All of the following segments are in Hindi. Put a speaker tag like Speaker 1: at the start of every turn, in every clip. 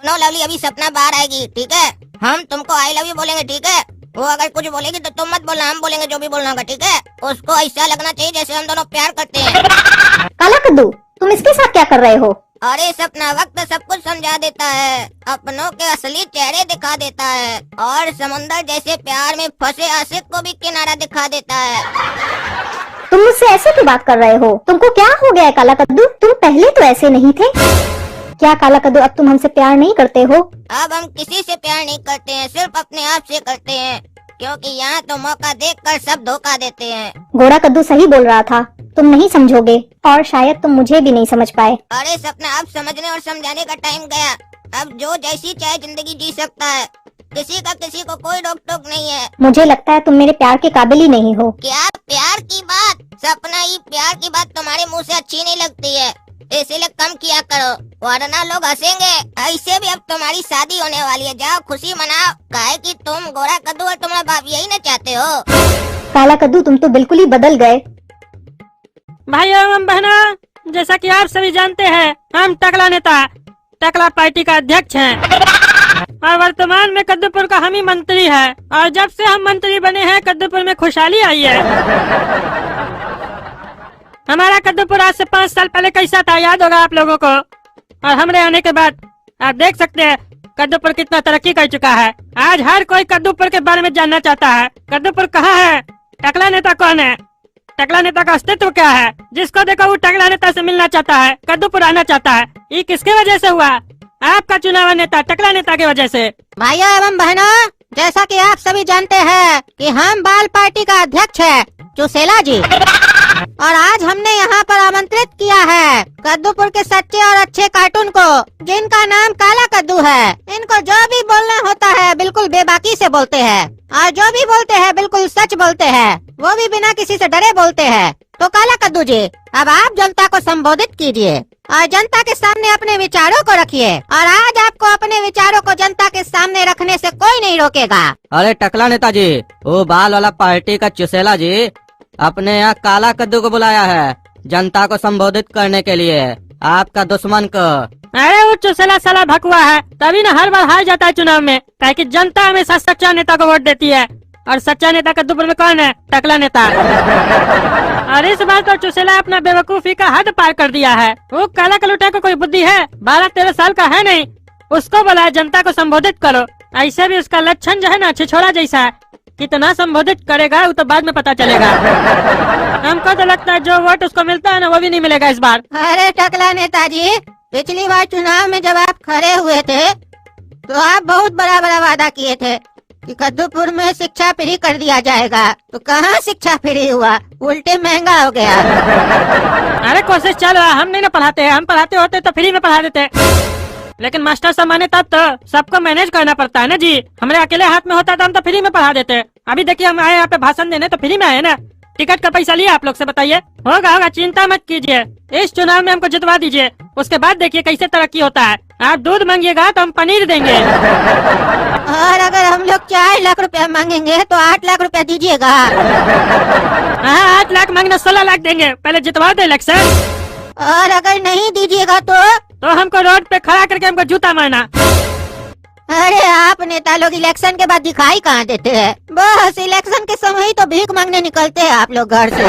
Speaker 1: नो लवली, अभी सपना बाहर आएगी, ठीक है? हम तुमको आई लव यू बोलेंगे, ठीक है? वो अगर कुछ बोलेगी तो तुम मत बोलना, हम बोलेंगे जो भी बोलना होगा, ठीक है? उसको ऐसा लगना चाहिए जैसे हम दोनों प्यार करते हैं।
Speaker 2: काला कद्दू, तुम इसके साथ क्या कर रहे हो?
Speaker 1: अरे सपना, वक्त सब कुछ समझा देता है, अपनों के असली चेहरे दिखा देता है और समुंदर जैसे प्यार में फंसे आशिक को भी किनारा दिखा देता है।
Speaker 2: तुम मुझसे ऐसे क्यों बात कर रहे हो? तुमको क्या हो गया है काला कद्दू? तुम पहले तो ऐसे नहीं थे। क्या काला कद्दू, अब तुम हमसे प्यार नहीं करते हो?
Speaker 1: अब हम किसी से प्यार नहीं करते हैं, सिर्फ अपने आप से करते हैं, क्योंकि यहाँ तो मौका देखकर सब धोखा देते हैं।
Speaker 2: घोड़ा कद्दू सही बोल रहा था, तुम नहीं समझोगे और शायद तुम मुझे भी नहीं समझ पाए।
Speaker 1: अरे सपना, अब समझने और समझाने का टाइम गया। अब जो जैसी चाहे जिंदगी जी सकता है, किसी का किसी को कोई रोक टोक नहीं है।
Speaker 2: मुझे लगता है तुम मेरे प्यार के काबिल ही नहीं हो।
Speaker 1: क्या प्यार की बात? सपना, ये प्यार की बात तुम्हारे मुंह से अच्छी नहीं लगती है, इसीलिए कम किया करो, वरना लोग हंसेंगे। ऐसे भी अब तुम्हारी शादी होने वाली है, जाओ खुशी मनाओ, काहे कि तुम गोरा कद्दू और तुम्हारा बाप यही न चाहते हो।
Speaker 2: काला कद्दू, तुम तो बिल्कुल ही बदल गए।
Speaker 3: भाइयों एवं बहनों, जैसा कि आप सभी जानते हैं, हम टकला नेता टकला पार्टी का अध्यक्ष हैं और वर्तमान में कद्दूपुर का हम ही मंत्री है। और जब से हम मंत्री बने हैं, कद्दूपुर में खुशहाली आई है। हमारा कद्दूपुर आज से 5 साल पहले कैसा था, याद होगा आप लोगों को। और हमरे आने के बाद आप देख सकते हैं कद्दूपुर कितना तरक्की कर चुका है। आज हर कोई कद्दूपुर के बारे में जानना चाहता है। कद्दूपुर कहाँ है? टकला नेता कौन है? टकला नेता का अस्तित्व क्या है? जिसको देखो वो टकला नेता से मिलना चाहता है, कद्दूपुर आना चाहता है। ये किसके वजह से हुआ? आपका चुनाव नेता टकला नेता की वजह से।
Speaker 4: भाइयों एवं बहनों, जैसा कि आप सभी जानते हैं कि हम बाल पार्टी का अध्यक्ष है चुसेला जी, और आज हमने यहाँ पर आमंत्रित किया है कद्दूपुर के सच्चे और अच्छे कार्टून को, जिनका नाम काला कद्दू है। इनको जो भी बोलना होता है बिल्कुल बेबाकी से बोलते हैं, और जो भी बोलते हैं बिल्कुल सच बोलते हैं, वो भी बिना किसी से डरे बोलते हैं। तो काला कद्दू जी, अब आप जनता को संबोधित कीजिए और जनता के सामने अपने विचारों को रखिए, और आज आपको अपने विचारों को जनता के सामने रखने से कोई नहीं रोकेगा।
Speaker 5: अरे टकला नेताजी, वो बाल वाला पार्टी का चुसेला जी अपने यहाँ काला कद्दू को बुलाया है जनता को संबोधित करने के लिए, आपका दुश्मन को।
Speaker 3: अरे वो चुसेला साला भकुआ है, तभी न हर बार हार जाता है चुनाव में, ताकि जनता हमेशा सच्चा नेता को वोट देती है। और सच्चा नेता कद्दूपुर में कौन है? टकला नेता। और इस बार तो चुसेला अपना बेवकूफी का हद पार कर दिया है। वो काला कलूटा को कोई बुद्धि है? 12-13 साल का है नहीं, उसको बोला जनता को संबोधित करो। ऐसे भी उसका लक्षण जो है ना छिछोड़ा जैसा है, कितना संबोधित करेगा वो तो बाद में पता चलेगा। हमको तो लगता है जो वोट उसको मिलता है ना, वो भी नहीं मिलेगा इस बार।
Speaker 4: अरे टकला नेताजी, पिछली बार चुनाव में जब आप खड़े हुए थे तो आप बहुत बड़ा बड़ा वादा किए थे कि कद्दूपुर में शिक्षा फ्री कर दिया जाएगा, तो कहाँ शिक्षा फ्री हुआ, उल्टे महंगा हो गया।
Speaker 3: अरे कोशिश चल रहा, हम नहीं ना पढ़ाते हैं, हम पढ़ाते होते तो फ्री में पढ़ा देते, लेकिन मास्टर साहब माने तब तो सबको मैनेज करना पड़ता है ना जी। हमारे अकेले हाथ में होता तो हम तो फ्री में पढ़ा देते। अभी देखिए हम आए यहाँ पे भाषण देने तो फ्री में आए ना। टिकट का पैसा लिया आप लोग से, बताइए? होगा, चिंता मत कीजिए, इस चुनाव में हमको जितवा दीजिए, उसके बाद देखिए कैसे तरक्की होता है। आप दूध मांगिएगा तो हम पनीर देंगे।
Speaker 4: और अगर हम लोग 4 लाख रुपया मांगेंगे तो 8 लाख रुपया दीजिएगा।
Speaker 3: हाँ, 8 लाख मांगना 16 लाख देंगे, पहले जितवा दे इलेक्शन।
Speaker 4: और अगर नहीं दीजिएगा तो
Speaker 3: हमको रोड पे खड़ा करके हमको जूता मारना।
Speaker 4: अरे आप नेता लोग इलेक्शन के बाद दिखाई कहाँ देते हैं? बस इलेक्शन के समय ही तो भीख मांगने निकलते हैं आप लोग घर से।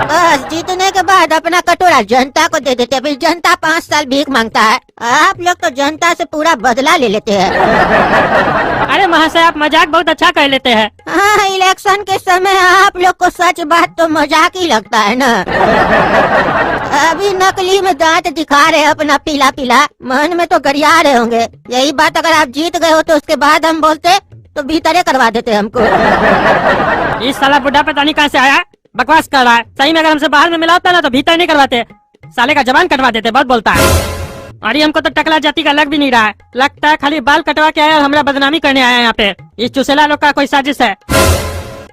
Speaker 4: बस जीतने के बाद अपना कटोरा जनता को दे देते हैं, फिर जनता 5 साल भीख मांगता है। आप लोग तो जनता से पूरा बदला ले लेते हैं।
Speaker 3: अरे महाशय, आप मजाक बहुत अच्छा कर लेते हैं।
Speaker 4: हाँ, इलेक्शन के समय आप लोग को सच बात तो मजाक ही लगता है ना। अभी नकली में दांत दिखा रहे अपना पीला पीला, मन में तो गरिया रहे होंगे। यही बात अगर आप जीत गए हो तो उसके बाद हम बोलते तो भीतरे करवा देते हमको।
Speaker 3: इस साला बुढ़ा पता नहीं कहाँ से आया, बकवास कर रहा है। सही में अगर हमसे बाहर में मिला होता ना तो भीतर नहीं करवाते, साले का जबान कटवा देते, बहुत बोलता है। और ये हमको तो टकला जाति का लग भी नहीं रहा है, लगता है खाली बाल कटवा के आया और हमारा बदनामी करने आया है यहाँ पे। इस चुसेला लोग का कोई साजिश है।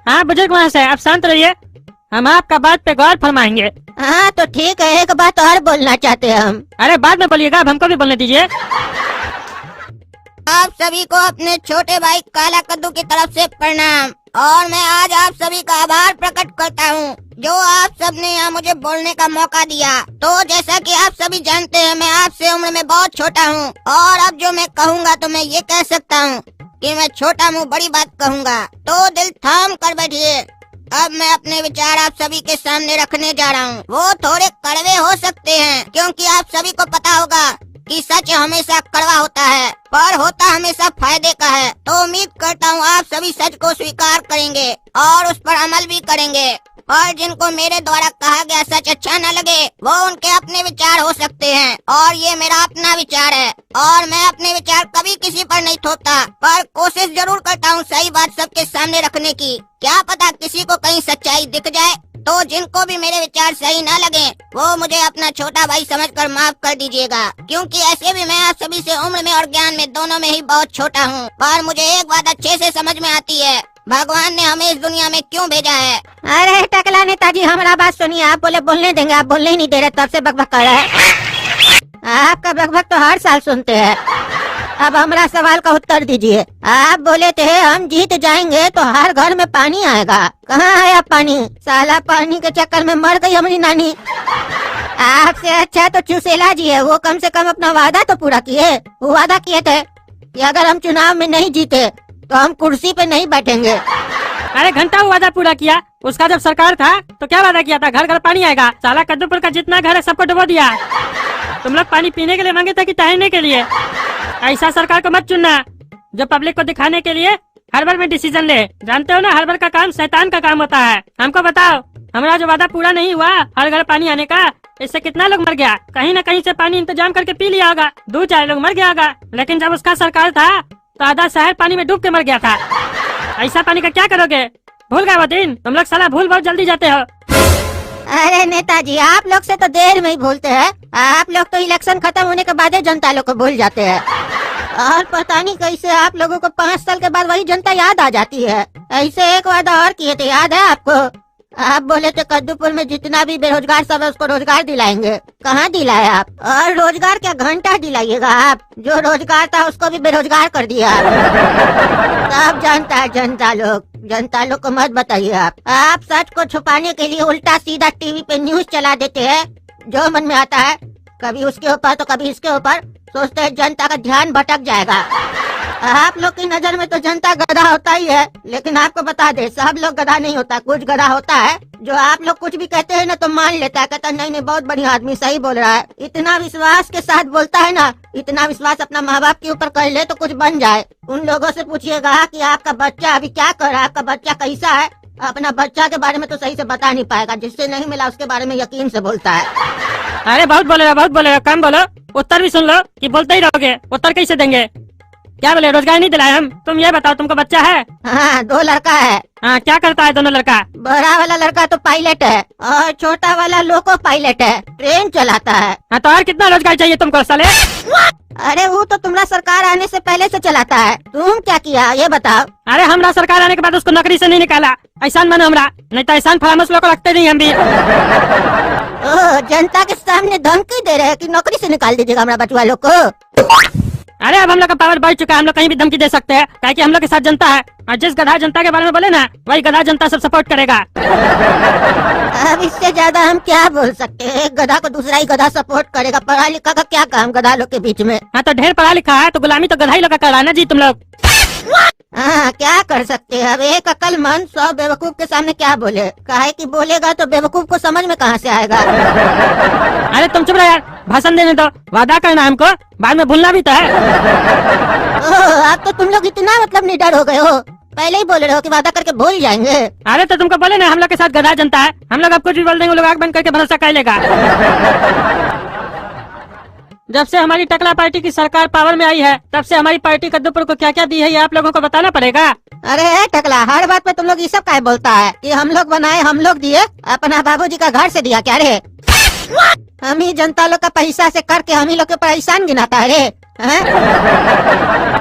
Speaker 3: हाँ बुजुर्ग वहाँ से आप शांत रहिए, हम आपका बात पे गौर फरमाएंगे।
Speaker 4: हाँ तो ठीक है, एक बात और बोलना चाहते हैं हम।
Speaker 3: अरे बाद में बोलिएगा, अब हमको भी बोलने दीजिए।
Speaker 1: आप सभी को अपने छोटे भाई काला कद्दू की तरफ से प्रणाम, और मैं आज आप सभी का आभार प्रकट करता हूँ जो आप सबने यहाँ मुझे बोलने का मौका दिया। तो जैसा कि आप सभी जानते हैं, मैं आपसे उम्र में बहुत छोटा हूँ और अब जो मैं कहूँगा तो मैं ये कह सकता हूँ कि मैं छोटा मुँह बड़ी बात कहूँगा। तो दिल थाम कर बैठिए। अब मैं अपने विचार आप सभी के सामने रखने जा रहा हूँ। वो थोड़े कड़वे हो सकते हैं क्योंकि आप सभी को पता होगा कि सच हमेशा कड़वा होता है, पर होता हमेशा फायदे का है। तो उम्मीद करता हूँ आप सभी सच को स्वीकार करेंगे और उस पर अमल भी करेंगे। और जिनको मेरे द्वारा कहा गया सच अच्छा न लगे, वो उनके अपने विचार हो सकते हैं और ये मेरा अपना विचार है और मैं अपने विचार कभी किसी पर नहीं थोपता, पर कोशिश जरूर करता हूँ सही बात सबके सामने रखने की। क्या पता किसी को कहीं सच्चाई दिख जाए। तो जिनको भी मेरे विचार सही न लगे, वो मुझे अपना छोटा भाई समझकर माफ कर दीजिएगा, क्योंकि ऐसे भी मैं आप सभी से उम्र में और ज्ञान में दोनों में ही बहुत छोटा हूँ। पर मुझे एक बात अच्छे से समझ में आती है, भगवान ने हमें इस दुनिया में क्यों भेजा है।
Speaker 4: अरे टकला नेताजी, हमारा बात सुनिए। आप बोलने देंगे? आप बोलने ही नहीं दे रहे, तब से बकबक कर रहे हैं। आपका बकबक तो हर साल सुनते हैं। अब हमारा सवाल का उत्तर दीजिए। आप बोले थे हम जीत जाएंगे तो हर घर में पानी आएगा। कहाँ आया पानी? साला पानी के चक्कर में मर गई हमारी नानी। आपसे अच्छा तो चुसेला जी है, वो कम से कम अपना वादा तो पूरा किए। वो वादा किए थे कि अगर हम चुनाव में नहीं जीते तो हम कुर्सी पे नहीं बैठेंगे।
Speaker 3: अरे घंटा वो वादा पूरा किया। उसका जब सरकार था तो क्या वादा किया था? घर घर पानी आएगा। साला कद्दूपुर का जितना घर है सबको डुबो दिया। तुम लोग पानी पीने के लिए मांगे थे कि तैरने के लिए? ऐसा सरकार को मत चुनना जो पब्लिक को दिखाने के लिए हर बार में डिसीजन ले। जानते हो ना, हर बार का काम शैतान का काम होता है। हमको बताओ, हमारा जो वादा पूरा नहीं हुआ हर घर पानी आने का, इससे कितना लोग मर गया? कहीं न कहीं से पानी इंतजाम करके पी लिया होगा, 2-4 लोग मर गया होगा। लेकिन जब उसका सरकार था तो आधा शहर पानी में डूब के मर गया था। ऐसा पानी का क्या करोगे? भूल गए वो दिन? तुम लोग साला भूल बहुत जल्दी जाते हो।
Speaker 4: अरे नेताजी, आप लोग से तो देर में ही भूलते हैं। आप लोग तो इलेक्शन खत्म होने के बाद ही जनता लोग को भूल जाते हैं और पता नहीं कैसे आप लोगों को 5 साल के बाद वही जनता याद आ जाती है। ऐसे एक वादा और किए थे, याद है आपको? आप बोले थे कद्दूपुर में जितना भी बेरोजगार सब है उसको रोजगार दिलाएंगे। कहाँ दिलाए आप? और रोजगार क्या, घंटा दिलाइएगा आप? जो रोजगार था उसको भी बेरोजगार कर दिया। सब जानता है जनता लोग। जनता लोग को मत बताइए आप सच को छुपाने के लिए उल्टा सीधा टीवी पे न्यूज चला देते हैं, जो मन में आता है, कभी उसके ऊपर तो कभी इसके ऊपर। सोचते हैं जनता का ध्यान भटक जाएगा। आप लोग की नजर में तो जनता गधा होता ही है, लेकिन आपको बता दे सब लोग गधा नहीं होता, कुछ गधा होता है जो आप लोग कुछ भी कहते हैं ना तो मान लेता है, कहता नहीं नहीं बहुत बढ़िया आदमी सही बोल रहा है। इतना विश्वास के साथ बोलता है ना, इतना विश्वास अपना माँ बाप के ऊपर कर ले तो कुछ बन जाए। उन लोगों से पूछिएगा कि आपका बच्चा अभी क्या कर रहा है, आपका बच्चा कैसा है। अपना बच्चा के बारे में तो सही से बता नहीं पाएगा, जिससे नहीं मिला उसके बारे में यकीन से बोलता है।
Speaker 3: अरे बहुत बोले, कम बोलो। उत्तर भी सुन लो कि बोलते ही रहोगे। उत्तर कैसे देंगे? क्या बोले? रोजगार नहीं दिलाए हम? तुम ये बताओ, तुमको बच्चा है?
Speaker 4: हाँ, 2 लड़का है।
Speaker 3: हाँ, क्या करता है दोनों लड़का?
Speaker 4: बड़ा वाला लड़का तो पायलट है और छोटा वाला लोको पायलट है, ट्रेन चलाता है।
Speaker 3: हाँ, तो और कितना रोजगार चाहिए तुमको साले?
Speaker 4: अरे वो तो तुम्हारा सरकार आने से पहले से चलाता है, तुम क्या किया ये बताओ?
Speaker 3: अरे हमरा सरकार आने के बाद उसको नौकरी से नहीं निकाला। एहसान मानो हमरा, नहीं तो एहसान फरामोश लोग को रखते नहीं हम भी।
Speaker 4: जनता के सामने धमकी दे रहे हैं कि नौकरी से निकाल दीजिएगा हमारा बचवा लोग को।
Speaker 3: अरे अब हम लोग का पावर बढ़ चुका है, हम लोग कहीं भी धमकी दे सकते हैं, क्या कि हम लोग के साथ जनता है। और जिस गधा जनता के बारे में बोले ना, वही गधा जनता सब सपोर्ट करेगा।
Speaker 4: अब इससे ज्यादा हम क्या बोल सकते हैं? एक गधा को दूसरा ही गधा सपोर्ट करेगा, पढ़ा लिखा का क्या काम गधा लोग के बीच में?
Speaker 3: हाँ, तो ढेर पढ़ा लिखा है तो गुलामी तो गधा ही लोग का करा ना जी तुम लोग।
Speaker 4: हाँ, क्या कर सकते हैं? अब एक अक्लमंद 100 बेवकूफ के सामने क्या बोले? काहे कि बोलेगा तो बेवकूफ को समझ में कहाँ से आएगा?
Speaker 3: अरे तुम चुप रहो यार, भाषण देने दो। वादा करना हमको, बाद में भूलना भी तो है।
Speaker 4: अब तो तुम लोग इतना मतलब निडर हो गए हो, पहले ही बोल रहे हो कि वादा करके भूल जाएंगे।
Speaker 3: अरे तो तुमको बोले ना हम लोग के साथ गधा जनता है, हम लोग अब कुछ भी बोल देंगे, लोग आग बंद करके भरोसा कर लेगा। जब से हमारी टकला पार्टी की सरकार पावर में आई है, तब से हमारी पार्टी कद्दूपुर को क्या क्या दी है ये आप लोगों को बताना पड़ेगा।
Speaker 4: अरे टकला, हर बात पे तुम लोग ये सब क्या बोलता है कि हम लोग बनाए, हम लोग दिए? अपना बाबूजी का घर से दिया क्या रे? हम ही जनता लोग का पैसा से करके हम ही लोग के ऊपर एहसान गिनाता है रे?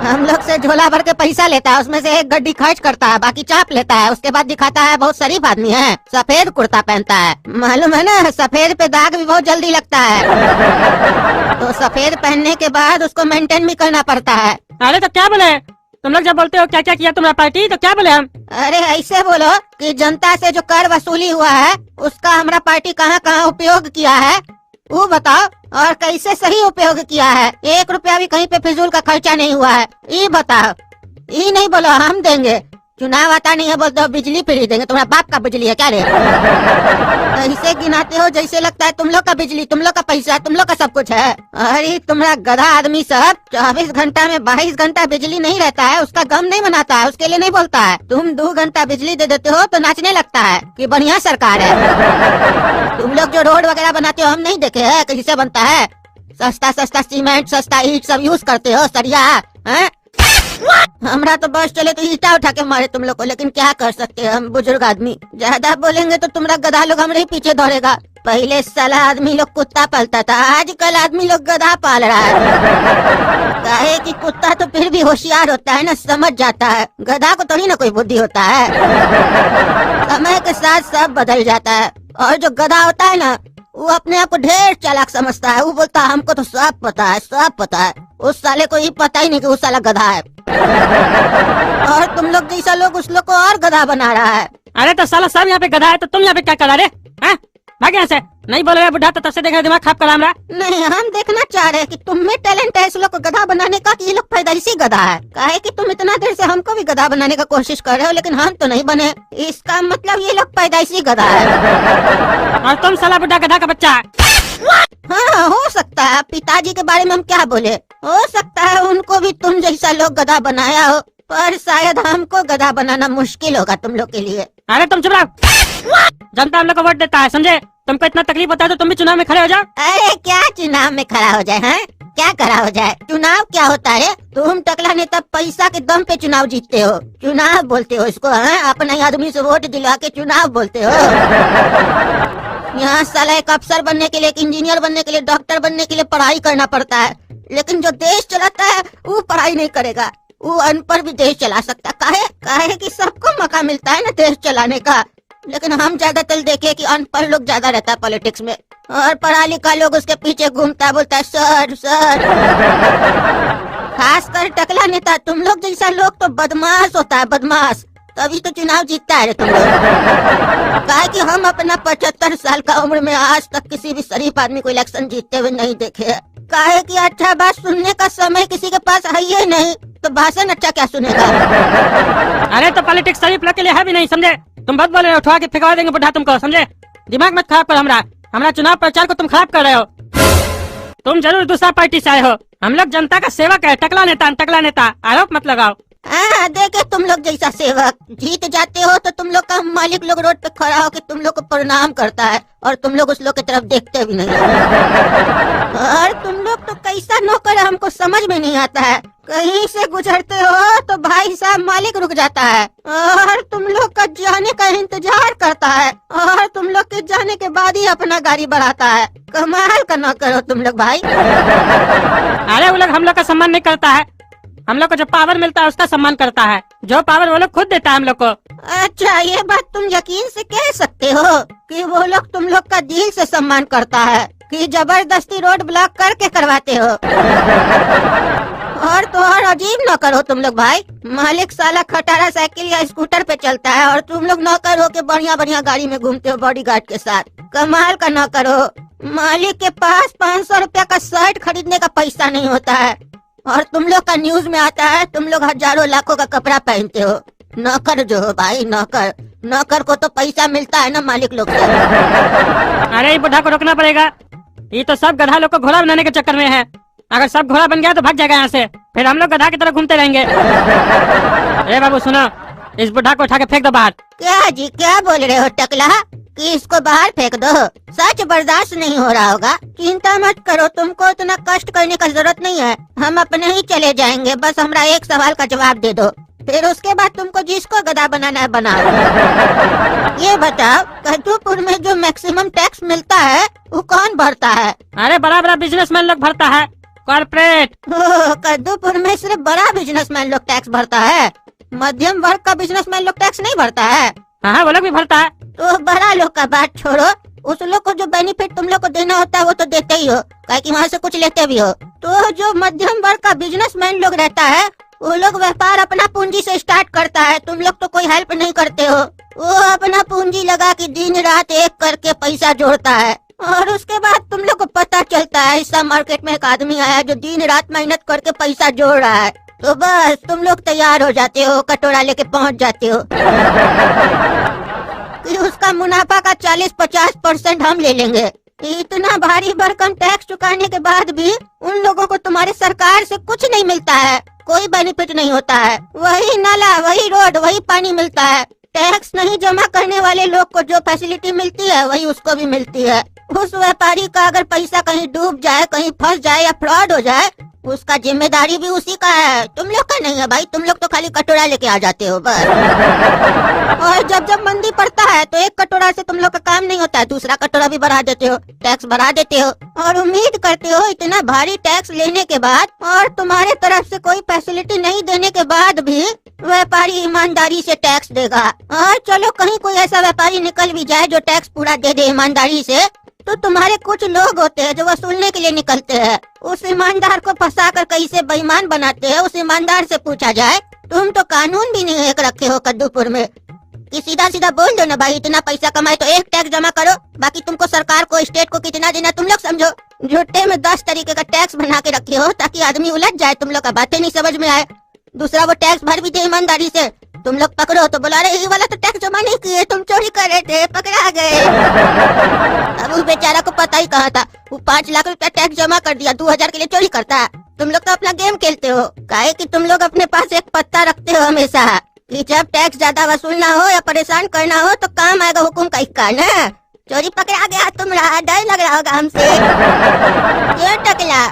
Speaker 4: हम लोग से झोला भर के पैसा लेता है, उसमें से एक गड्डी खर्च करता है, बाकी चाप लेता है, उसके बाद दिखाता है बहुत शरीफ आदमी है, सफेद कुर्ता पहनता है। मालूम है ना, सफेद पे दाग भी बहुत जल्दी लगता है, तो सफेद पहनने के बाद उसको मेंटेन भी करना पड़ता है।
Speaker 3: अरे तो क्या बोले, तुम लोग जब बोलते हो क्या क्या किया तुम्हारा पार्टी, तो क्या बोले हम?
Speaker 4: अरे ऐसे बोलो कि जनता से जो कर वसूली हुआ है उसका हमारा पार्टी कहाँ कहाँ उपयोग किया है वो बताओ, और कैसे सही उपयोग किया है। 1 रुपया भी कहीं पे फिजूल का खर्चा नहीं हुआ है, ये बताओ। ये नहीं बोलो हम देंगे, चुनाव आता नहीं है बोलते हो बिजली फ्री देंगे। तुम्हारा बाप का बिजली है क्या रे? ऐसे गिनाते हो जैसे लगता है तुम लोग का बिजली, तुम लोग का पैसा, तुम लोग का सब कुछ है। अरे तुम्हारा गधा आदमी सब 24 घंटा में 22 घंटा बिजली नहीं रहता है, उसका गम नहीं मनाता है, उसके लिए नहीं बोलता है। तुम 2 घंटा बिजली दे देते हो तो नाचने लगता है कि बढ़िया सरकार है। तुम लोग जो रोड वगैरह बनाते हो हम नहीं देखे है कैसे बनता है। सस्ता सस्ता सीमेंट, सस्ता ईट सब यूज करते हो, सरिया है। हमरा तो बस चले तो ईटा उठा के मारे तुम लोग को, लेकिन क्या कर सकते हैं हम बुजुर्ग आदमी। ज्यादा बोलेंगे तो तुम्हारा गधा लोग हमारे ही पीछे दौड़ेगा। पहले साला आदमी लोग कुत्ता पालता था, आजकल आदमी लोग गधा पाल रहा है। काहे कि कुत्ता तो फिर भी होशियार होता है ना, समझ जाता है। गधा को थोड़ी ना कोई बुद्धि होता है। समय के साथ सब बदल जाता है। और जो गधा होता है ना वो अपने आप को ढेर चालाक समझता है। वो बोलता है हमको तो सब पता है, सब पता है। उस साले को ये पता ही नहीं कि उस साला गधा है। और तुम लोग जैसा लोग उस लोग को और गधा बना रहा है।
Speaker 3: अरे तो साला सब यहाँ पे गधा है तो तुम यहाँ पे क्या करा रहे हैं? भाग यहाँ से, नहीं बोल रहे बुढ़ा तो तब से देख रहे दिमाग खराब करा हमरा।
Speaker 4: नहीं, हम देखना चाह रहे हैं कि तुम में टैलेंट है इस लोग को गधा बनाने का, कि ये लोग पैदाइशी गधा है। काहे कि तुम इतना देर से हमको भी गधा बनाने का कोशिश कर रहे हो लेकिन हम तो नहीं बने। इसका मतलब ये लोग पैदाइशी गधा है।
Speaker 3: और तुम साला बुढ़ा गधा का बच्चा है।
Speaker 4: हाँ हो सकता है। पिताजी के बारे में हम क्या बोले, हो सकता है उनको भी तुम जैसा लोग गधा बनाया हो, पर शायद हमको गधा बनाना मुश्किल होगा तुम लोग के लिए।
Speaker 3: अरे तुम चुप रहो, जनता हम लोग को वोट देता है, समझे? तुमको इतना तकलीफ होता है तो तुम भी चुनाव में खड़े हो जाओ।
Speaker 4: अरे क्या चुनाव में खड़ा हो जाए हैं? क्या खड़ा हो जाए? चुनाव क्या होता है? तुम टकला नेता पैसा के दम पे चुनाव जीतते हो, चुनाव बोलते हो इसको हैं? अपने आदमी से वोट दिलवा के चुनाव बोलते हो। यहाँ साला एक अफसर बनने के लिए, एक इंजीनियर बनने के लिए, डॉक्टर बनने के लिए पढ़ाई करना पड़ता है, लेकिन जो देश चलाता है वो पढ़ाई नहीं करेगा। वो अनपढ़ भी देश चला सकता है। काहे कि सबको मौका मिलता है ना देश चलाने का, लेकिन हम ज्यादातर देखे कि अनपढ़ लोग ज्यादा रहता है पॉलिटिक्स में, और पढ़ा लिखा लोग उसके पीछे घूमता बोलता है सर सर। खासकर टकला नेता तुम लोग जैसा लोग तो बदमाश होता है, बदमाश, तभी तो चुनाव जीतता है तुम लोग। काहे कि हम अपना 75 साल का उम्र में आज तक किसी भी शरीफ आदमी को इलेक्शन जीतते हुए नहीं देखे। काहे कि अच्छा बात सुनने का समय किसी के पास है ही नहीं, तो भाषण अच्छा क्या सुनेगा।
Speaker 3: अरे तो पॉलिटिक्स शरीफ लोग के लिए है भी नहीं, समझे? तुम बहुत बोल रहे हो, उठवा के फेंकवा देंगे बुढ़ा तुमको, समझे? दिमाग मत खराब करो हमरा चुनाव प्रचार को तुम खराब कर रहे हो। तुम जरूर दूसरा पार्टी से आए हो, हम लोग जनता का सेवक है। टकला नेता आरोप मत लगाओ।
Speaker 4: हाँ देखे तुम लोग जैसा सेवक जीत जाते हो तो तुम लोग का मालिक लोग रोड पे खड़ा होकर तुम लोग को प्रणाम करता है, और तुम लोग उस लोग की तरफ देखते भी नहीं। और तुम लोग तो कैसा नौकर है हमको समझ में नहीं आता है। कहीं से गुजरते हो तो भाई साहब मालिक रुक जाता है, और तुम लोग का जाने का इंतजार करता है, और तुम लोग के जाने के बाद ही अपना गाड़ी बढ़ाता है। कमाल का नौकर हो तुम लोग भाई।
Speaker 3: अरे वो लोग हम लोग का सम्मान नहीं करता है, हम लोग को जो पावर मिलता है उसका सम्मान करता है। जो पावर वो लोग खुद देता है हम लोग को।
Speaker 4: अच्छा ये बात तुम यकीन से कह सकते हो कि वो लोग तुम लोग का दिल से सम्मान करता है, कि जबरदस्ती रोड ब्लॉक करके करवाते हो। और तो और अजीब नौकर हो तुम लोग भाई। मालिक साला खटारा साइकिल या स्कूटर पे चलता है, और तुम लोग नौकर हो के बढ़िया बढ़िया गाड़ी में घूमते हो बॉडीगार्ड के साथ। कमाल का नौकर हो। मालिक के पास 500 रुपया का शर्ट खरीदने का पैसा नहीं होता है, और तुम लोग का न्यूज में आता है तुम लोग हजारों लाखों का कपड़ा पहनते हो। नौकर जो हो भाई, नौकर को तो पैसा मिलता है ना मालिक लोग से।
Speaker 3: अरे ये बुढ़ा को रोकना पड़ेगा, ये तो सब गधा लोग को घोड़ा बनाने के चक्कर में है। अगर सब घोड़ा बन गया तो भाग जाएगा यहाँ से, फिर हम लोग गधा की तरह घूमते रहेंगे। अरे बाबू सुनो, इस बुढ़ा को उठा के फेंक दो बाहर।
Speaker 4: क्या जी क्या बोल रहे हो टकला, कि इसको बाहर फेंक दो? सच बर्दाश्त नहीं हो रहा होगा। चिंता मत करो, तुमको इतना कष्ट करने का जरूरत नहीं है, हम अपने ही चले जाएंगे। बस हमरा एक सवाल का जवाब दे दो, फिर उसके बाद तुमको जिसको गधा बनाना है बनाओ। ये बताओ, कद्दूपुर में जो मैक्सिमम टैक्स मिलता है वो कौन भरता है?
Speaker 3: अरे बड़ा बड़ा बिजनेसमैन लोग भरता है, कॉर्पोरेट।
Speaker 4: कद्दूपुर में सिर्फ बड़ा बिजनेसमैन लोग टैक्स भरता है, मध्यम वर्ग का बिजनेसमैन लोग टैक्स नहीं भरता है।
Speaker 3: हाँ वो लोग भी भरता है।
Speaker 4: तो बड़ा लोग का बात छोड़ो, उस लोग को जो बेनिफिट तुम लोग को देना होता है वो तो देते ही हो, काहे कि वहाँ से कुछ लेते भी हो। तो जो मध्यम वर्ग का बिजनेसमैन लोग रहता है वो लोग व्यापार अपना पूंजी से स्टार्ट करता है, तुम लोग तो कोई हेल्प नहीं करते हो। वो अपना पूंजी लगा के दिन रात एक करके पैसा जोड़ता है और उसके बाद तुम लोग को पता चलता है हिस्सा मार्केट में एक आदमी आया जो दिन रात मेहनत करके पैसा जोड़ रहा है, तो बस तुम लोग तैयार हो जाते हो, कटोरा लेके पहुंच जाते हो कि उसका मुनाफा का 40-50% हम ले लेंगे। इतना भारी भरकम टैक्स चुकाने के बाद भी उन लोगों को तुम्हारी सरकार से कुछ नहीं मिलता है, कोई बेनिफिट नहीं होता है। वही नाला, वही रोड, वही पानी मिलता है। टैक्स नहीं जमा करने वाले लोग को जो फैसिलिटी मिलती है वही उसको भी मिलती है। उस व्यापारी का अगर पैसा कहीं डूब जाए, कहीं फंस जाए या फ्रॉड हो जाए, उसका जिम्मेदारी भी उसी का है, तुम लोग का नहीं है भाई। तुम लोग तो खाली कटोरा लेके आ जाते हो बस। और जब जब मंदी पड़ता है तो एक कटोरा से तुम लोग का काम नहीं होता है, दूसरा कटोरा भी बढ़ा देते हो, टैक्स बढ़ा देते हो और उम्मीद करते हो इतना भारी टैक्स लेने के बाद और तुम्हारे तरफ से कोई फैसिलिटी नहीं देने के बाद भी व्यापारी ईमानदारी से टैक्स देगा। और चलो कहीं कोई ऐसा व्यापारी निकल भी जाए जो टैक्स पूरा दे दे ईमानदारी से, तो तुम्हारे कुछ लोग होते हैं जो वसूलने के लिए निकलते हैं। उस ईमानदार को फंसा कर कैसे बेईमान बनाते हैं, उस ईमानदार से पूछा जाए। तुम तो कानून भी नहीं एक रखे हो कद्दूपुर में कि सीधा सीधा बोल दो ना भाई, इतना पैसा कमाए तो एक टैक्स जमा करो, बाकी तुमको सरकार को, स्टेट को कितना देना तुम लोग समझो। झूठे में 10 तरीके का टैक्स बना के रखे हो ताकि आदमी उलझ जाए, तुम लोग का बातें नहीं समझ में आए। दूसरा वो टैक्स भर भी दे ईमानदारी से, तुम लोग पकड़ो तो बोला अरे ये वाला तो टैक्स जमा नहीं किए, तुम चोरी कर रहे थे, पकड़ा गए। अब उस बेचारा को पता ही कहा था, वो 5 लाख रुपया टैक्स जमा कर दिया, 2000 के लिए चोरी करता है। तुम लोग तो अपना गेम खेलते हो, काहे कि तुम लोग अपने पास एक पत्ता रखते हो हमेशा कि जब टैक्स ज्यादा वसूलना हो या परेशान करना हो तो काम आएगा हुकुम का इक्का ना। चोरी पकड़ा गया, तुम डर लग रहा होगा हमसे। क्यों टकला?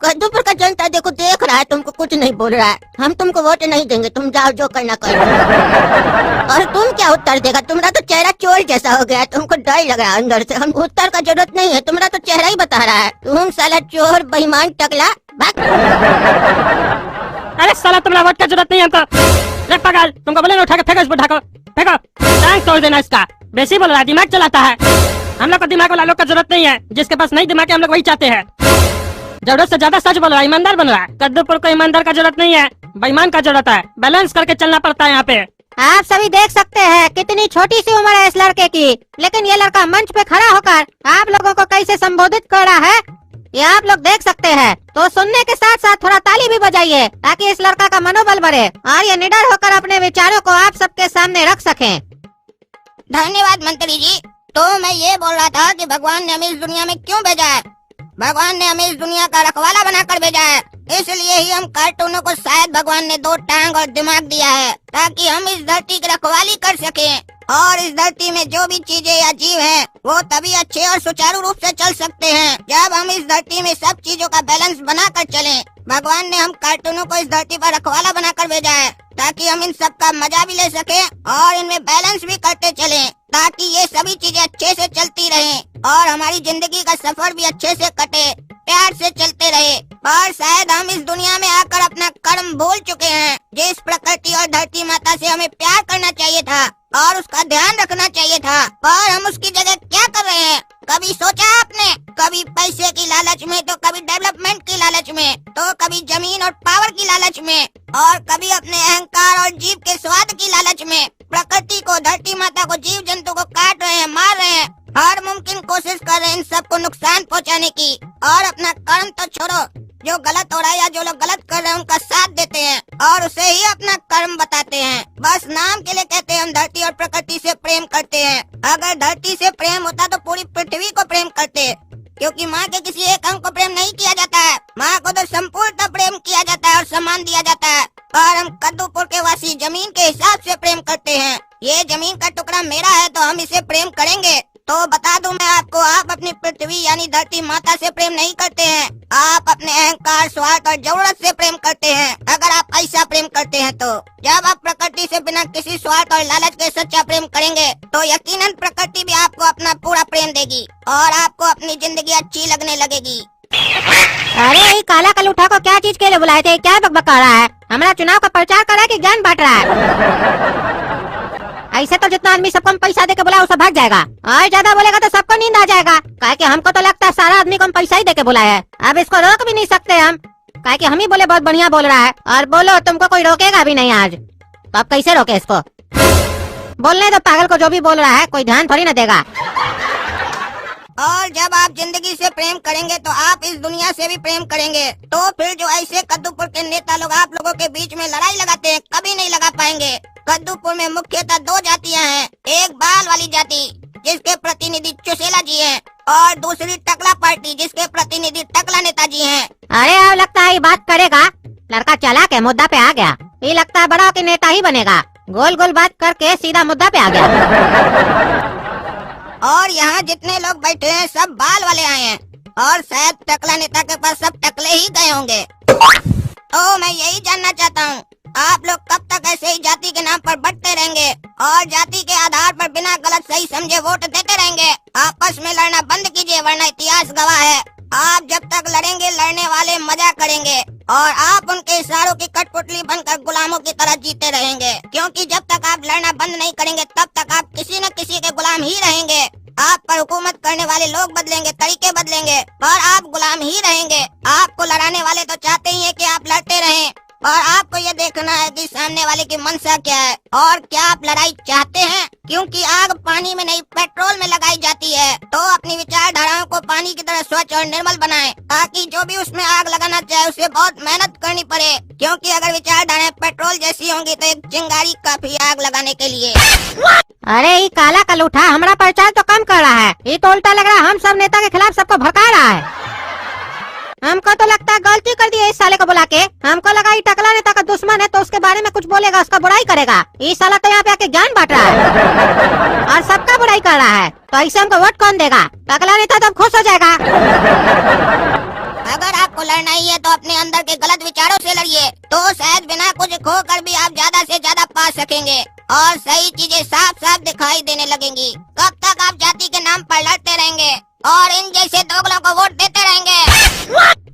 Speaker 4: कद्दूपुर का जनता देखो देख रहा है, तुमको कुछ नहीं बोल रहा है। हम तुमको वोट नहीं देंगे, तुम जाओ जो करना करो। और तुम क्या उत्तर देगा? तुम्हारा तो चेहरा चोर जैसा हो गया, तुमको डर लग रहा है अंदर से। हम उत्तर का जरूरत नहीं है, तुम्हारा तो चेहरा ही बता रहा है। तुम साला चोर, बेईमान, टकला, भाग।
Speaker 3: अरे साला तुम्हारा वोट का जरूरत नहीं है हमको। पागल, तुमको बोले ना उठा के फेंको, इसको ढाको, फेंको, टांग तोड़ देना इसका। बेसी बोल रहा है, दिमाग चलाता है। हम लोग को दिमाग वाला लोग का जरूरत नहीं है, जिसके पास नहीं दिमाग है हम लोग वही चाहते हैं। जरूरत से ज्यादा सच बोल रहा है, ईमानदार बन रहा है। कद्दूपुर को ईमानदार का जरूरत नहीं है, बेईमान का जरूरत है। बैलेंस करके चलना पड़ता है यहाँ पे।
Speaker 4: आप सभी देख सकते हैं कितनी छोटी सी उम्र है इस लड़के की, लेकिन ये लड़का मंच पे खड़ा होकर आप लोगों को कैसे संबोधित कर रहा है ये आप लोग देख सकते हैं। तो सुनने के साथ साथ थोड़ा ताली भी बजाइए ताकि इस लड़का का मनोबल बढ़े और ये निडर होकर अपने विचारों को आप सबके सामने रख सकें।
Speaker 1: धन्यवाद मंत्री जी। तो मैं ये बोल रहा था कि भगवान ने हमें इस दुनिया में क्यों भेजा है? भगवान ने हमें इस दुनिया का रखवाला बनाकर भेजा है, इसलिए ही हम कार्टूनों को शायद भगवान ने 2 टांग और दिमाग दिया है ताकि हम इस धरती की रखवाली कर सकें। और इस धरती में जो भी चीजें या जीव हैं, वो तभी अच्छे और सुचारू रूप से चल सकते हैं जब हम इस धरती में सब चीजों का बैलेंस बनाकर चलें। भगवान ने हम कार्टूनों को इस धरती पर रखवाला बनाकर भेजा है ताकि हम इन सब का मजा भी ले सकें और इनमें बैलेंस भी करते चलें, ताकि ये सभी चीजें अच्छे से चलती रहें और हमारी जिंदगी का सफर भी अच्छे से कटे, प्यार से चलते रहे। और शायद हम इस दुनिया में आकर अपना कर्म भूल चुके हैं। जिस प्रकृति और धरती माता से हमें प्यार करना चाहिए था और उसका ध्यान रखना चाहिए था, और हम उसकी जगह क्या कर रहे हैं? कभी सोचा आपने? कभी पैसे की लालच में, तो कभी डेवलपमेंट की लालच में, तो कभी जमीन और पावर की लालच में, और कभी अपने अहंकार और जीव के स्वाद की लालच में प्रकृति को, धरती माता को, जीव जंतु को काट रहे हैं, मार रहे हैं, हर मुमकिन कोशिश कर रहे हैं इन सबको नुकसान पहुंचाने की। और अपना कर्म तो छोड़ो, जो गलत हो रहा है या जो लोग गलत कर रहे हैं उनका साथ देते हैं और उसे ही अपना कर्म बताते हैं। बस नाम के लिए कहते हैं हम धरती और प्रकृति से प्रेम करते हैं। अगर धरती से प्रेम होता तो पूरी पृथ्वी को प्रेम करते, क्योंकि माँ के किसी एक अंग को प्रेम नहीं किया जाता है, माँ को तो संपूर्णतः प्रेम किया जाता है और सम्मान दिया जाता है। और हम कद्दूपुर के वासी जमीन के हिसाब से प्रेम करते हैं। ये जमीन का टुकड़ा मेरा है तो हम इसे प्रेम करेंगे। तो बता दूं मैं आपको, आप अपनी पृथ्वी यानी धरती माता से प्रेम नहीं करते हैं, आप अपने अहंकार, स्वार्थ और जरूरत से प्रेम करते हैं। अगर आप ऐसा प्रेम करते हैं तो जब आप प्रकृति से बिना किसी स्वार्थ और लालच के सच्चा प्रेम करेंगे तो यकीनन प्रकृति भी आपको अपना पूरा प्रेम देगी और आपको अपनी जिंदगी अच्छी लगने लगेगी।
Speaker 4: अरे ये काला कलूठा को क्या चीज के लिए बुलाए थे? क्या बकबका रहा है? हमारा चुनाव का प्रचार कर रहा है कि ज्ञान बांट रहा है? ऐसे तो जितना आदमी सबको हम पैसा दे के बुलाया वो सब भाग जाएगा, और ज्यादा बोलेगा तो सबको नींद आ जाएगा। काहे कि हमको तो लगता है सारा आदमी को हम पैसा ही दे के बुलाया है। अब इसको रोक भी नहीं सकते हम। काहे कि हम ही बोले बहुत बढ़िया बोल रहा है, और बोलो तुमको कोई रोकेगा भी नहीं आज। तो अब कैसे रोके इसको? बोलने दो पागल को, जो भी बोल रहा है कोई ध्यान थोड़ी न देगा।
Speaker 1: और जब आप जिंदगी से प्रेम करेंगे तो आप इस दुनिया से भी प्रेम करेंगे। तो फिर जो ऐसे कद्दूपुर के नेता लोग आप लोगों के बीच में लड़ाई लगाते हैं, कभी नहीं लगा पाएंगे। कद्दूपुर में मुख्यतः दो जातियां हैं, एक बाल वाली जाति जिसके प्रतिनिधि चुसेला जी हैं, और दूसरी टकला पार्टी जिसके प्रतिनिधि टकला नेताजी हैं।
Speaker 4: अरे अब लगता है ये बात करेगा, लड़का चला के मुद्दा पे आ गया। ये लगता है बड़ा के नेता ही बनेगा, गोल गोल बात करके सीधा मुद्दा पे आ गया।
Speaker 1: और यहाँ जितने लोग बैठे हैं सब बाल वाले आए हैं, और शायद टकला नेता के पास सब टकले ही गए होंगे। तो मैं यही जानना चाहता हूँ, आप लोग कब तक ऐसे ही जाति के नाम पर बंटते रहेंगे और जाति के आधार पर बिना गलत सही समझे वोट देते रहेंगे? आपस में लड़ना बंद कीजिए, वरना इतिहास गवाह है आप जब तक लड़ेंगे लड़ने वाले मजा करेंगे और आप उनके इशारों की कठपुतली बनकर गुलामों की तरह जीते रहेंगे। क्योंकि जब तक आप लड़ना बंद नहीं करेंगे तब तक आप किसी न किसी के गुलाम ही रहेंगे। आप पर हुकूमत करने वाले लोग बदलेंगे, तरीके बदलेंगे, और आप गुलाम ही रहेंगे। आपको लड़ाने वाले तो चाहते ही है कि आप लड़ते रहें, और आपको ये देखना है कि सामने वाले की मंशा क्या है और क्या आप लड़ाई चाहते हैं। क्योंकि आग पानी में नहीं पेट्रोल में लगाई जाती है। तो अपनी विचारधाराओं को पानी की तरह स्वच्छ और निर्मल बनाएं, ताकि जो भी उसमें आग लगाना चाहे उसे बहुत मेहनत करनी पड़े। क्योंकि अगर विचारधाराएं पेट्रोल जैसी होंगी तो एक चिंगारी काफी आग लगाने के लिए।
Speaker 4: अरे ये काला कलूठा हमारा प्रचार तो कम कर रहा है। ये तो उल्टा लग रहा है, हम सब नेता के खिलाफ सबको भड़का रहा है। हमको तो लगता है गलती कर दी है इस साले को बुला के। हमको लगा ये टकला नेता का दुश्मन है तो उसके बारे में कुछ बोलेगा, उसका बुराई करेगा। ये साला तो यहाँ पे आके ज्ञान बांट रहा है और सबका बुराई कर रहा है। तो ऐसे हमको वोट कौन देगा? टकला नेता तो खुश हो जाएगा।
Speaker 1: अगर आपको लड़ना ही है तो अपने अंदर के गलत विचारों से लड़िए, तो शायद बिना कुछ खोकर भी आप ज्यादा से ज्यादा पा सकेंगे और सही चीजें साफ साफ दिखाई देने लगेंगी। कब तक आप जाति के नाम पर लड़ते रहेंगे और इन जैसे दोगलों को वोट देते रहेंगे?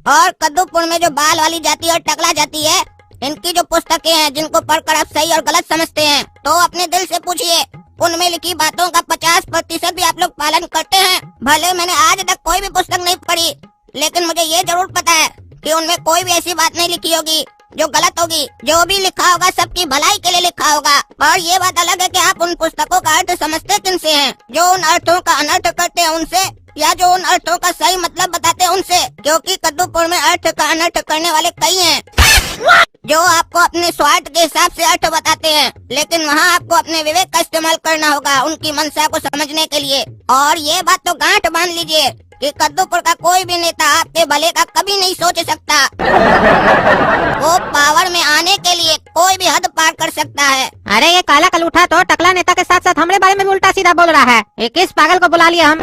Speaker 1: और कद्दूपुर में जो बाल वाली जाति और टकला जाति है, इनकी जो पुस्तकें हैं जिनको पढ़कर आप सही और गलत समझते हैं, तो अपने दिल से पूछिए उनमें लिखी बातों का 50% भी आप लोग पालन करते हैं? भले मैंने आज तक कोई भी पुस्तक नहीं पढ़ी, लेकिन मुझे ये जरूर पता है कि उनमें कोई भी ऐसी बात नहीं लिखी होगी जो गलत होगी। जो भी लिखा होगा सबकी भलाई के लिए लिखा होगा। और ये बात अलग है कि आप उन पुस्तकों का अर्थ समझते किनसे हैं, जो उन अर्थों का अनर्थ करते हैं उनसे, या जो उन अर्थों का सही मतलब बताते हैं उनसे। क्योंकि कद्दूपुर में अर्थ का अनर्थ करने वाले कई हैं, जो आपको अपने स्वार्थ के हिसाब से अर्थ बताते हैं, लेकिन वहाँ आपको अपने विवेक का इस्तेमाल करना होगा उनकी मंशा को समझने के लिए। और ये बात तो गांठ बांध लीजिए कि कद्दूपुर का कोई भी नेता आपके भले का कभी नहीं सोच सकता। वो पावर में आने के लिए कोई भी हद पार कर सकता है।
Speaker 4: अरे ये काला कलूठा तो टकला नेता के साथ साथ हमारे बारे में भी उल्टा सीधा बोल रहा है। ये किस पागल को बुला लिया हम?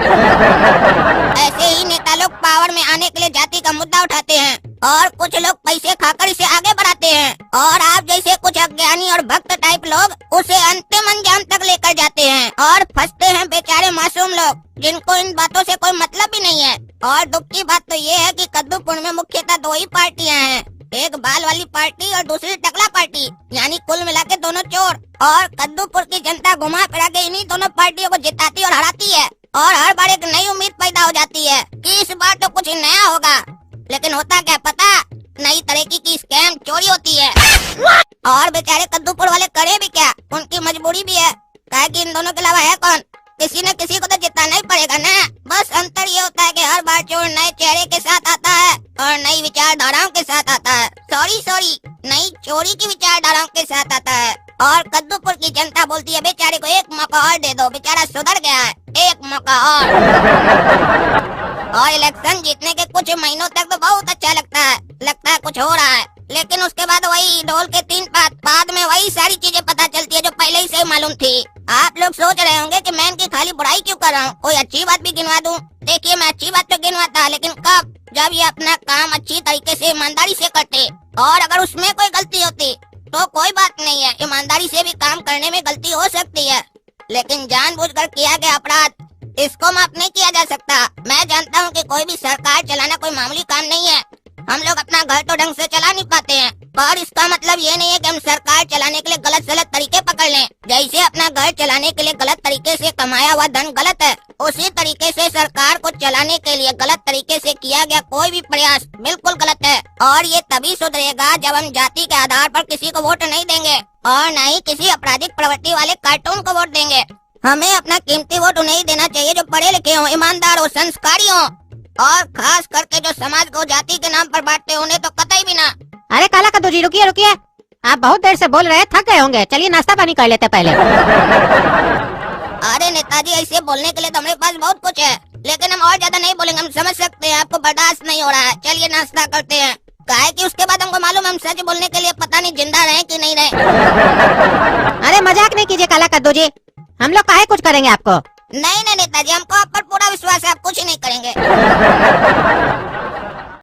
Speaker 1: ऐसे ही नेता लोग पावर में आने के लिए जाति का मुद्दा उठाते हैं और कुछ लोग पैसे खाकर इसे आगे बढ़ाते हैं, और आप जैसे कुछ अज्ञानी और भक्त टाइप लोग उसे अंतिम अंजाम तक लेकर जाते हैं और फंसते हैं बेचारे मासूम लोग जिनको इन बातों से कोई मतलब भी नहीं है। और दुख की बात तो ये है कि कद्दूपुर में मुख्यतः दो ही पार्टियां हैं, एक बाल वाली पार्टी और दूसरी टकला पार्टी, यानी कुल मिला के दोनों चोर। और कद्दूपुर की जनता घुमा फिरा के इन्हीं दोनों पार्टियों को जिताती और हराती है, और हर बार एक नई उम्मीद पैदा हो जाती है कि इस बार तो कुछ नया होगा। लेकिन होता क्या पता, नई तरीके की स्कैम चोरी होती है। और बेचारे कद्दूपुर वाले करे भी क्या, उनकी मजबूरी भी है, काहे कि इन दोनों के अलावा है कौन? किसी न किसी को तो जिताना ही पड़ेगा ना। बस अंतर ये होता है कि हर बार चोर नए चेहरे के साथ आता है और नई विचारधाराओं के साथ आता है। सॉरी नई चोरी की विचारधाराओं के साथ आता है। और कद्दूपुर की जनता बोलती है बेचारे को एक मौका और दे दो, बेचारा सुधर गया है, एक मौका और इलेक्शन जीतने के कुछ महीनों तक तो बहुत अच्छा लगता है कुछ हो रहा है, लेकिन उसके बाद वही ढोल के तीन पात, बाद में वही सारी चीजें पता चलती है जो पहले ही से मालूम थी। आप लोग सोच रहे होंगे कि मैं इनकी खाली बुराई क्यों कर रहा हूँ, कोई अच्छी बात भी गिनवा दूं। देखिए मैं अच्छी बात तो गिनवाता, लेकिन कब? जब ये अपना काम अच्छी तरीके से ईमानदारी से करते, और अगर उसमें कोई गलती होती तो कोई बात नहीं है, ईमानदारी से भी काम करने में गलती हो सकती है, लेकिन जानबूझकर किया गया अपराध इसको माफ नहीं किया जा सकता। मैं जानता हूँ कि कोई भी सरकार चलाना कोई मामूली काम नहीं है, हम लोग अपना घर तो ढंग से चला नहीं पाते हैं, और इसका मतलब ये नहीं है कि हम सरकार चलाने के लिए गलत सलत तरीके पकड़ लें। जैसे अपना घर चलाने के लिए गलत तरीके से कमाया हुआ धन गलत है, उसी तरीके से सरकार को चलाने के लिए गलत तरीके से किया गया कोई भी प्रयास बिल्कुल गलत है। और ये तभी सुधरेगा जब हम जाति के आधार पर किसी को वोट नहीं देंगे और न ही किसी आपराधिक प्रवृत्ति वाले कार्टून को वोट देंगे। हमें अपना कीमती वोट उन्हें देना चाहिए जो पढ़े लिखे हों, ईमानदार हो, संस्कारी हो, और खास करके जो समाज को जाति के नाम पर बांटते उन्हें तो कतई भी ना।
Speaker 4: अरे काला कद्दू जी रुकिए रुकिए, आप बहुत देर से बोल रहे हैं, थक गए होंगे, चलिए नाश्ता पानी कर लेते पहले।
Speaker 1: अरे नेताजी ऐसे बोलने के लिए तो हमारे पास बहुत कुछ है, लेकिन हम और ज्यादा नहीं बोलेंगे, हम समझ सकते हैं आपको बर्दाश्त नहीं हो रहा है। चलिए नाश्ता करते हैं, काहे कि उसके बाद हमको मालूम हम सच बोलने के लिए पता नहीं जिंदा रहे कि नहीं रहे।
Speaker 4: अरे मजाक नहीं कीजिए काला कद्दू जी, हम लोग काहे कुछ करेंगे आपको।
Speaker 1: नहीं नहीं नेताजी, हमको आप पर पूरा विश्वास है, आप कुछ नहीं करेंगे।